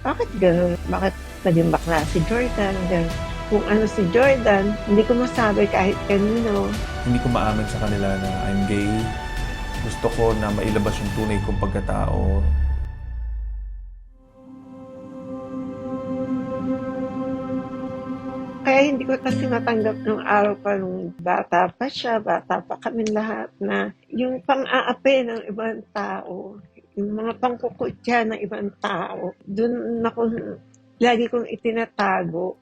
Bakit gano'n? Bakit naging bakla si Jordan, gano'n. Kung ano si Jordan, hindi ko masabi kahit kanino. Hindi ko maamin sa kanila na I'm gay. Gusto ko na mailabas yung tunay kong pagkatao. Kaya hindi ko kasi matanggap nung araw pa nung bata pa siya, bata pa kaming lahat na yung pang-aapi ng ibang tao, yung mga pangkukutya ng ibang tao, dun ako lagi kong itinatago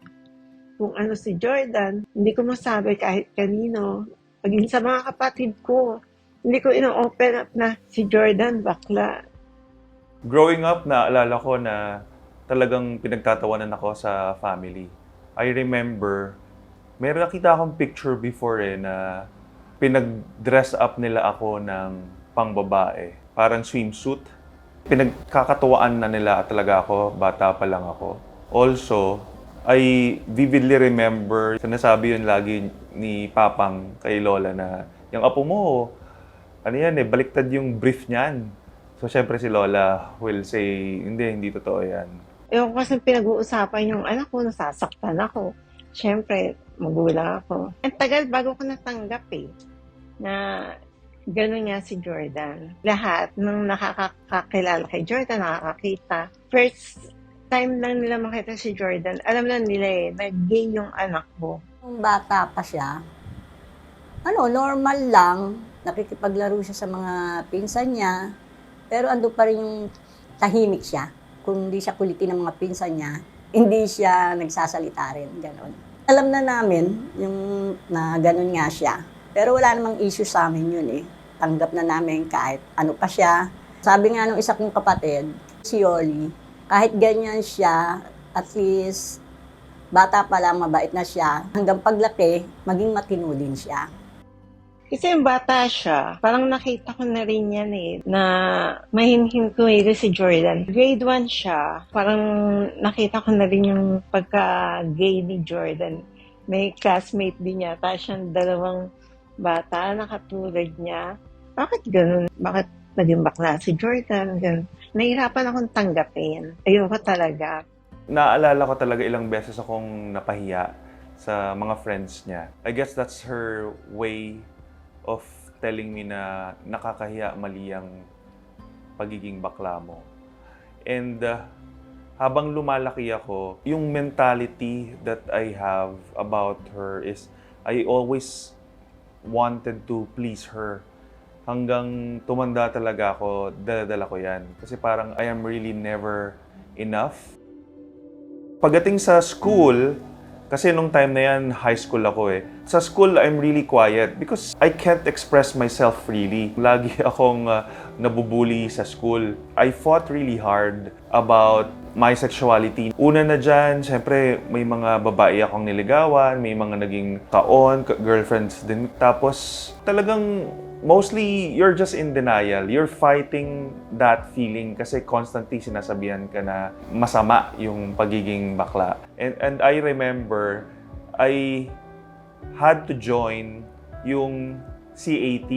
kung ano si Jordan. Hindi ko masabi kahit kanino, maging sa mga kapatid ko. Hindi ko ino-open up na si Jordan bakla. Growing up, naalala ko na talagang pinagtatawanan ako sa family. I remember, meron nakita akong picture before na pinag-dress up nila ako ng pangbabae. Parang swimsuit. Pinagkakatuwaan na nila talaga ako, bata pa lang ako. Also, I vividly remember, sinasabi yun lagi ni Papang kay Lola na, yung apo mo, ano yan baliktad yung brief niyan. So, syempre si Lola will say, hindi totoo yan. Ewan ko kasi pinag-uusapan yung anak ko, nasasaktan ako. Siyempre, magulang ako. Ang tagal bago ko natanggap na gano'n nga si Jordan. Lahat ng nakakakilala kay Jordan, nakakakita. First time lang nila makita si Jordan, alam na nila na gay yung anak ko. Nung bata pa siya, normal lang, nakikipaglaro siya sa mga pinsan niya, pero ando pa rin yung tahimik siya. Kung hindi siya kulitin ng mga pinsan niya, hindi siya nagsasalita rin, gano'n. Alam na namin yung na gano'n nga siya, pero wala namang issue sa amin yun Tanggap na namin kahit ano pa siya. Sabi nga nung isa kong kapatid, si Yoli, kahit ganyan siya, at least bata pa lang, mabait na siya, hanggang paglaki, maging matino din siya. Kasi yung bata siya, parang nakita ko na rin yan na mahimhim ko si Jordan. Grade 1 siya, parang nakita ko na rin yung pagka-gay ni Jordan. May classmate din yata siyang dalawang bata na katulad niya. Bakit ganun? Bakit naging bakla si Jordan? Ganun. Nahirapan akong tanggapin. Ayoko talaga. Naalala ko talaga ilang beses akong napahiya sa mga friends niya. I guess that's her way of telling me na nakakahiya, mali ang pagiging bakla mo. And habang lumalaki ako, yung mentality that I have about her is I always wanted to please her. Hanggang tumanda talaga ako, dala-dala ko yan. Kasi parang I am really never enough. Pagdating sa school, kasi nung time na yan, high school ako Sa school, I'm really quiet because I can't express myself freely. Lagi akong nabubuli sa school. I fought really hard about my sexuality. Una na dyan, syempre may mga babae akong niligawan, may mga naging kaon, girlfriends din. Tapos talagang mostly you're just in denial. You're fighting that feeling kasi constantly sinasabihan ka na masama yung pagiging bakla. And I remember I had to join yung CAT.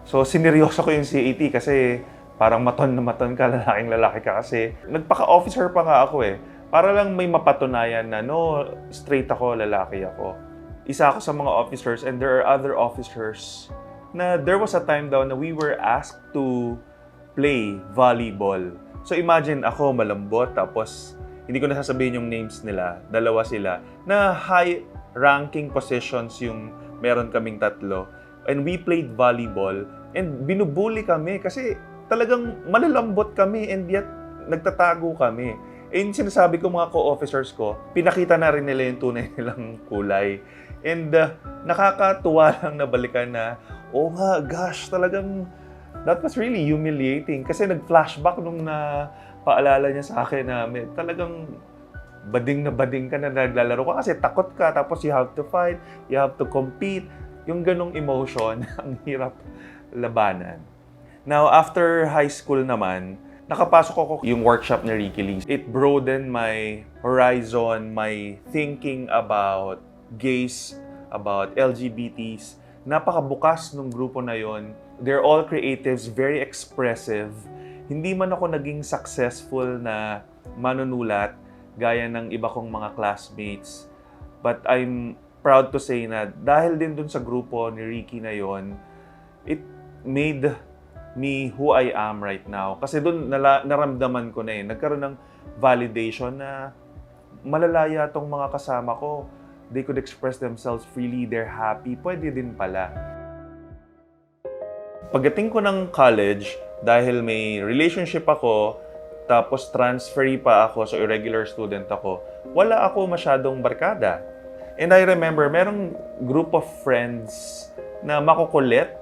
So sineryoso ko yung CAT kasi parang maton na maton ka, lalaking lalaki ka kasi nagpaka-officer pa nga ako Para lang may mapatunayan na no, straight ako, lalaki ako. Isa ako sa mga officers and there are other officers na there was a time daw na we were asked to play volleyball. So imagine ako malambot tapos hindi ko nasasabihin yung names nila, dalawa sila, na high ranking positions yung meron kaming tatlo. And we played volleyball and binubuli kami kasi talagang malalambot kami and yet nagtatago kami. And sinasabi ko mga co-officers ko, pinakita na rin nila yung tunay nilang kulay. And nakakatuwa lang na balikan na, oh nga, gosh, talagang that was really humiliating. Kasi nag-flashback nung paalala niya sa akin na talagang bading ka na naglalaro ka kasi takot ka. Tapos you have to fight, you have to compete. Yung ganong emotion, ang hirap labanan. Now, after high school naman, nakapasok ako yung workshop ni Ricky Lee. It broadened my horizon, my thinking about gays, about LGBTs. Napakabukas ng grupo na yon. They're all creatives, very expressive. Hindi man ako naging successful na manunulat gaya ng iba kong mga classmates. But I'm proud to say na dahil din dun sa grupo ni Ricky na yon, it made me who I am right now. Kasi dun naramdaman ko na nagkaroon ng validation na malalaya tong mga kasama ko. They could express themselves freely, they're happy, pwede din pala. Pagdating ko ng college, dahil may relationship ako, tapos transferee pa ako, so irregular student ako, wala ako masyadong barkada. And I remember, merong group of friends na makukulit,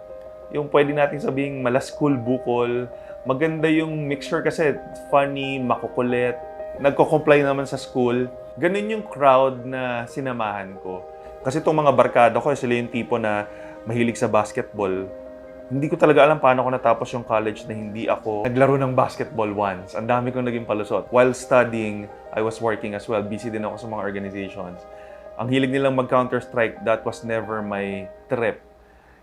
yung pwede natin sabihing mala school bukol, maganda yung mixture kasi funny, makukulit, nagko-comply naman sa school. Ganun yung crowd na sinamahan ko. Kasi itong mga barkada ko, sila yung tipo na mahilig sa basketball. Hindi ko talaga alam paano ko natapos yung college na hindi ako naglaro ng basketball once. Ang dami kong naging palusot. While studying, I was working as well. Busy din ako sa mga organizations. Ang hilig nilang mag-Counter-Strike, that was never my trip.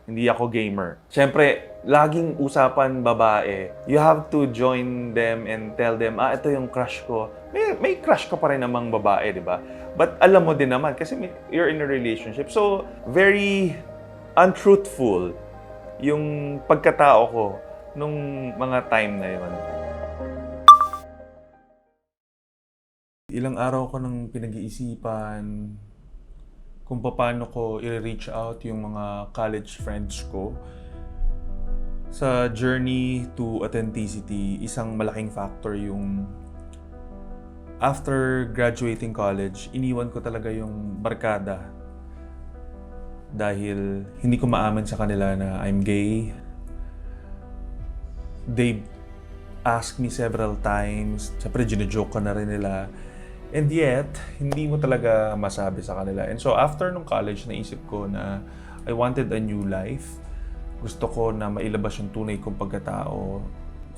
Hindi ako gamer. Siyempre, laging usapan babae. You have to join them and tell them, ito yung crush ko. May crush ka pa rin namang babae, di ba? But alam mo din naman, kasi you're in a relationship. So, very untruthful yung pagkatao ko nung mga time na yon. Ilang araw ko nang pinag-iisipan kung paano ko i-reach out yung mga college friends ko. Sa journey to authenticity, isang malaking factor yung after graduating college, iniwan ko talaga yung barkada. Dahil hindi ko maamin sa kanila na I'm gay. They asked me several times. Siyempre, gine-joke ko na rin nila. And yet, hindi mo talaga masabi sa kanila. And so, after nung college, naisip ko na I wanted a new life. Gusto ko na mailabas yung tunay kong pagkatao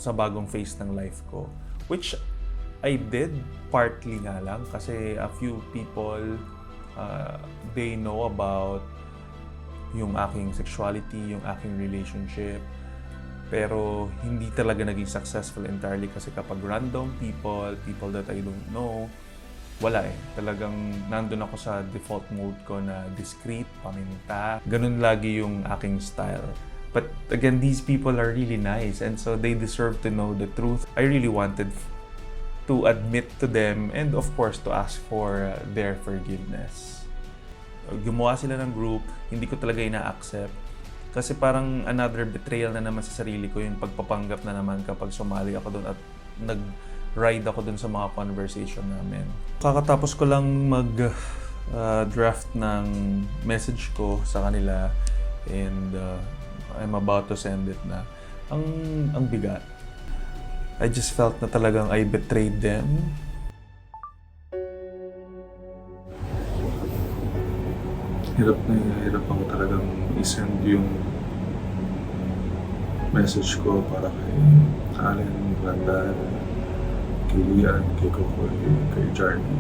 sa bagong phase ng life ko. Which I did, partly nga lang. Kasi a few people, they know about yung aking sexuality, yung aking relationship. Pero hindi talaga naging successful entirely kasi kapag random people that I don't know, wala Talagang nandun ako sa default mode ko na discreet, paminta. Ganun lagi yung aking style. But again, these people are really nice and so they deserve to know the truth. I really wanted to admit to them and of course to ask for their forgiveness. Gumawa sila ng group, hindi ko talaga ina-accept. Kasi parang another betrayal na naman sa sarili ko yung pagpapanggap na naman kapag sumali ako doon at nag-ride ako doon sa mga conversation namin. Kakatapos ko lang mag-draft ng message ko sa kanila and I'm about to send it na. Ang bigat. I just felt na talagang I betrayed them. Hirap ako talagang isend yung message ko para kay Allen, Randall, kay Lian, kay Kokoy, kay Jarny.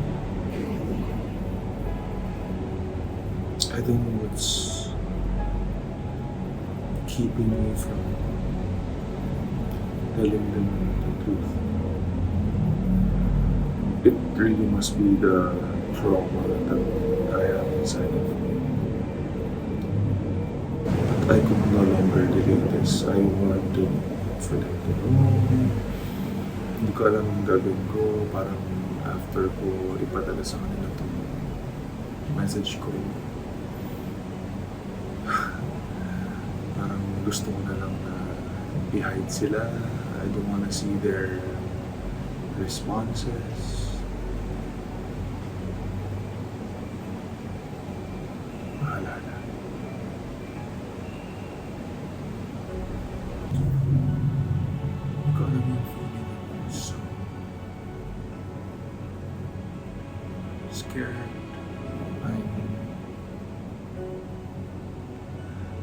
I don't know what's keeping me from telling them the truth. It really must be the trauma that I have inside of me. I could no longer delay this. I wanted for them to know. Hindi ko alam ang gagawin ko. Parang after ko ipadala sa kanila itong message ko. Parang gusto ko na lang na i-hide sila. I don't wanna see their responses. Bahala na. Scared.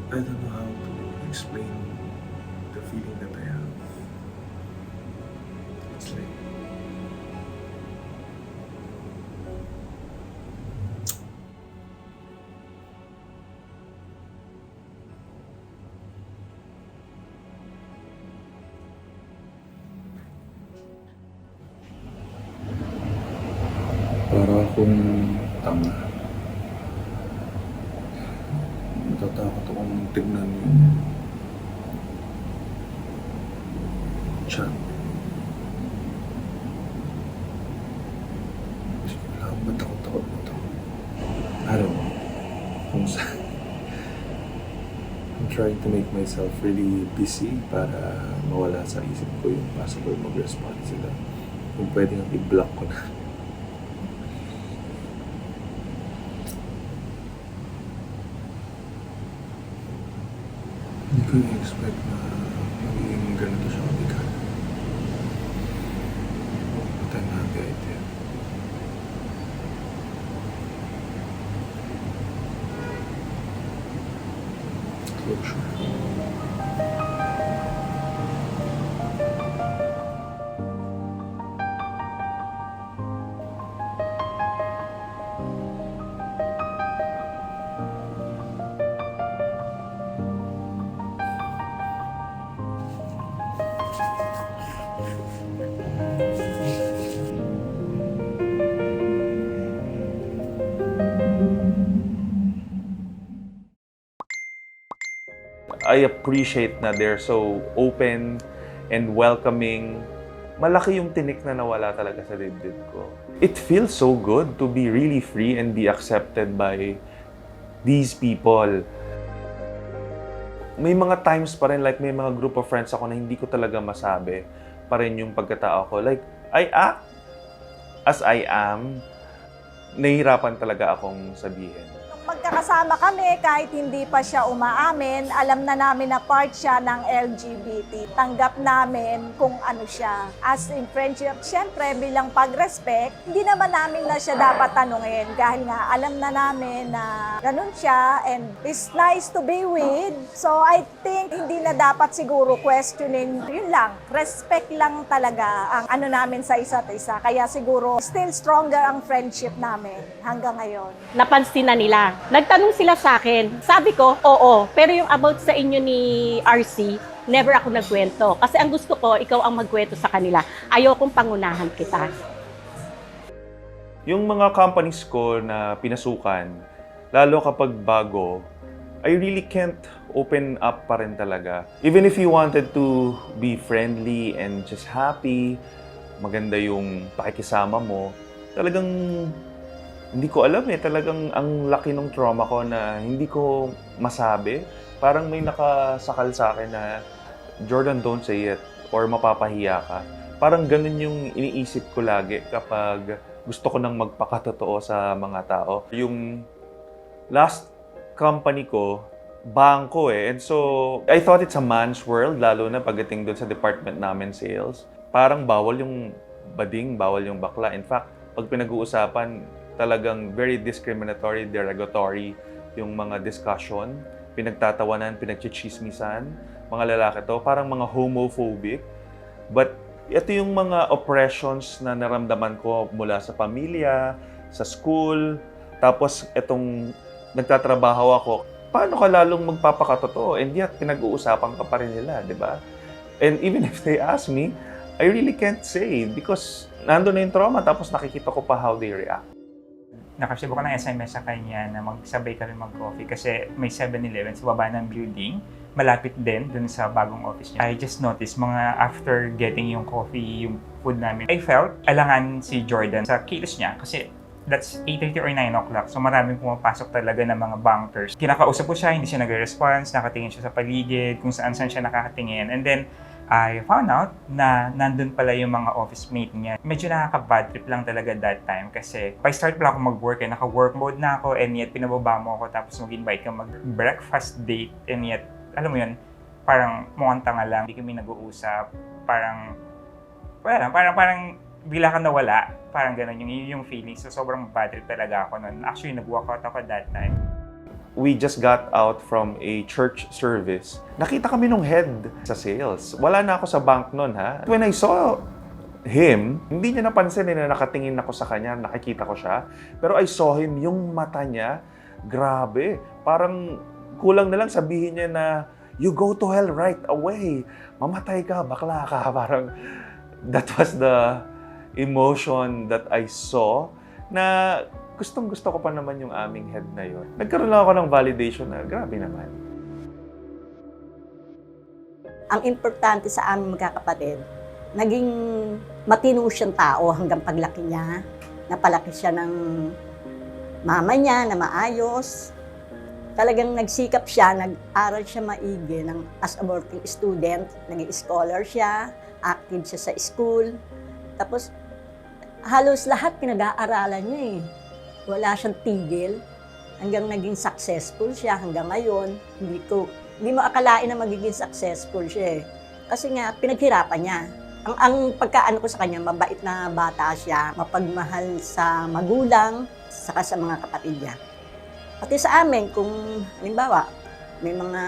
I don't know how to explain the feeling that I have. It's like Para akong tanga. Natatakot akong tignan yung chat. Ba't takot na to? I don't know. Kung saan. I'm trying to make myself really busy para mawala sa isip ko yung possible mag-respond sila. Kung pwede nga i-block ko na. Hindi ko na-expect na magiging ganito siya kabigat. But I'm happy I did. Closure. I appreciate na they're so open and welcoming. Malaki yung tinik na nawala talaga sa dibdib ko. It feels so good to be really free and be accepted by these people. May mga times pa rin, like may mga group of friends ako na hindi ko talaga masabi pa rin yung pagkatao ko. Like, I act as I am. Nahihirapan talaga akong sabihin. Magkakasama kami kahit hindi pa siya umaamin, alam na namin na part siya ng LGBT. Tanggap namin kung ano siya. As in friendship, syempre bilang pag-respect, hindi naman namin na siya dapat tanungin dahil nga alam na namin na ganun siya and it's nice to be with. So I think hindi na dapat siguro questioning. Yun lang, respect lang talaga ang ano namin sa isa't isa. Kaya siguro still stronger ang friendship namin hanggang ngayon. Napansin na nila. Nagtanong sila sa akin. Sabi ko, oo. Pero yung about sa inyo ni RC, never ako nagkwento. Kasi ang gusto ko, ikaw ang magkwento sa kanila. Ayokong pangunahan kita. Yung mga companies ko na pinasukan, lalo kapag bago, I really can't open up pa rin talaga. Even if you wanted to be friendly and just happy, maganda yung pakikisama mo, talagang hindi ko alam talagang ang laki ng trauma ko na hindi ko masabi. Parang may nakasakal sa akin na, Jordan, don't say it or mapapahiya ka. Parang ganun yung iniisip ko lagi kapag gusto ko nang magpakatotoo sa mga tao. Yung last company ko, bangko And so, I thought it's a man's world, lalo na pagdating doon sa department namin, sales. Parang bawal yung bading, bawal yung bakla. In fact, pag pinag-uusapan, talagang very discriminatory, derogatory yung mga discussion, pinagtatawanan, pinagchichismisan, mga lalaki to, parang mga homophobic. But ito yung mga oppressions na naramdaman ko mula sa pamilya, sa school, tapos itong nagtatrabaho ako, paano ka lalong magpapakatotoo? And yet, pinag-uusapan ka pa rin nila, di ba? And even if they ask me, I really can't say because nandun na yung trauma tapos nakikita ko pa how they react. Nakasib ako ng SMS sa kanya na magsabay kami mag-coffee kasi may 7-Eleven sa baba ng building. Malapit din dun sa bagong office niya. I just noticed mga after getting yung coffee, yung food namin, I felt alangan si Jordan sa kilos niya kasi that's 8:30 or 9 o'clock. So maraming pumapasok talaga ng mga bankers. Kinakausap ko siya, hindi siya nagre-response, nakatingin siya sa paligid, kung saan-saan siya nakakatingin. And then, I found out na nandun pala yung mga office mate niya. Medyo nakaka-bad trip lang talaga that time kasi by start pala ako mag-work naka-work mode na ako and yet pinababa mo ako tapos mag-invite ka mag-breakfast date and yet, alam mo yun, parang mukhang tanga lang, hindi kami nag-uusap, parang bigla ka nawala, parang gano'n yung feeling. So sobrang bad trip talaga ako nun. Actually, nag-walk out ako that time. We just got out from a church service. Nakita kami nung head sa sales. Wala na ako sa bank nun, ha? When I saw him, hindi niya napansin na nakatingin ako sa kanya, nakikita ko siya. Pero I saw him, yung mata niya, grabe. Parang kulang na lang sabihin niya na, you go to hell right away. Mamatay ka, bakla ka. Parang that was the emotion that I saw. na gustong-gusto ko pa naman yung aming head na yon. Nagkaroon lang ako ng validation na grabe naman. Ang importante sa aming magkakapatid, naging matino siyang tao hanggang paglaki niya. Napalaki siya ng mama niya na maayos. Talagang nagsikap siya, nag-aral siya maigi as a working student. Naging scholar siya, active siya sa school. Tapos halos lahat pinag-aaralan niya eh. Wala siyang tigil. Hanggang naging successful siya hanggang ngayon. Hindi mo akalain na magiging successful siya eh. Kasi nga, pinaghirapan niya. Ang pagkaano ko sa kanya, mabait na bata siya, mapagmahal sa magulang, saka sa mga kapatid niya. Pati sa amin, kung halimbawa, may mga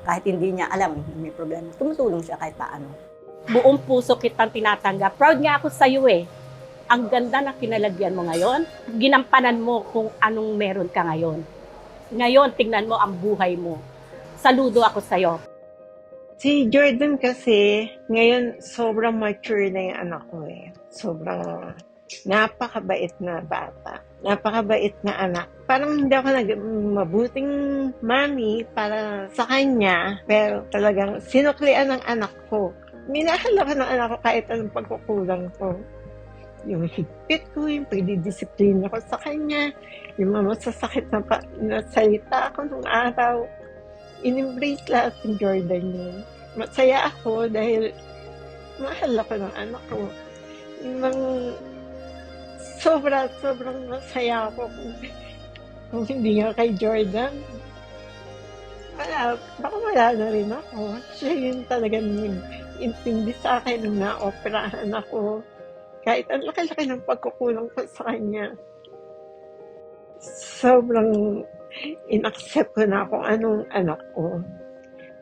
kahit hindi niya alam, may problema, tumutulong siya kahit paano. Buong puso kitang tinatanggap. Proud nga ako sa iyo eh. Ang ganda na kinalagyan mo ngayon. Ginampanan mo kung anong meron ka ngayon. Ngayon, tingnan mo ang buhay mo. Saludo ako sa iyo. Si Jordan kasi, ngayon sobrang mature na yung anak ko eh. Sobrang napakabait na bata. Napakabait na anak. Parang hindi ako mabuting mami para sa kanya, pero talagang sinuklian ng anak ko. Minahal ako ng anak ko kahit anong pagkukulang ko. Yung higpit ko, yung pagdidisiplina ko sa kanya, yung mga masasakit na salita ko nung araw. In-embrace lahat ng Jordan yun. Masaya ako dahil mahal ako ng anak ko. Yung sobrang masaya ako kung hindi nga kay Jordan. Baka wala na rin ako. Siya yun talagang nag-intindi sa akin nung na-operahan ako. Kahit ang laki-laki ng pagkukulang ko sa kanya. Sobrang in-accept ko na kung anong anak ko.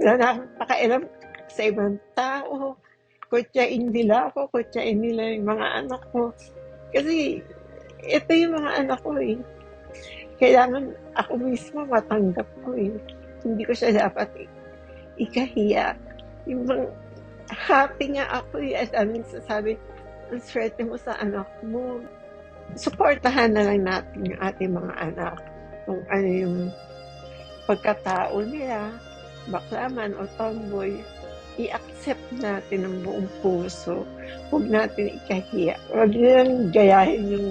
Wala na akong pakialam sa ibang tao. Kutyain nila ako, kutyain nila yung mga anak ko. Kasi ito yung mga anak ko eh. Kailangan ako mismo matanggap ko eh. Hindi ko siya dapat ikahiya. Yung mga happy nga ako eh. At aming sasabi, ang swerte mo sa anak mo. Suportahan na lang natin yung ating mga anak. Kung ano yung pagkatao nila, baklaman o tomboy, i-accept natin ng buong puso. Huwag natin ikahiya. Huwag nilang gayahin yung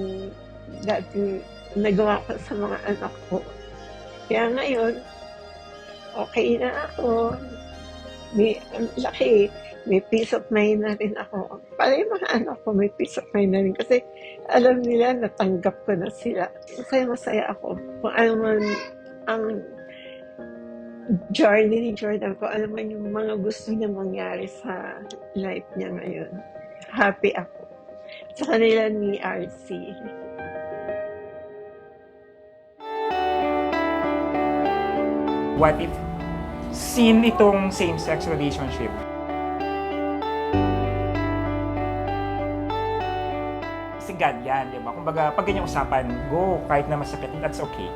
dati nagawa ko sa mga anak ko. Kaya ngayon, okay na ako. Ang laki. May peace of mind na rin ako. Para yung mga anak ko, may peace of mind na rin. Kasi alam nila, natanggap ko na sila. Masaya ako. Kung ano man ang journey ni Jordan, kung ano man yung mga gusto niya mangyari sa life niya ngayon. Happy ako. Sa kanila ni RC. What if sin itong same-sex relationship? Si God yan, di ba? Kumbaga, pag ganyan usapan, go, kahit na masakit, that's okay.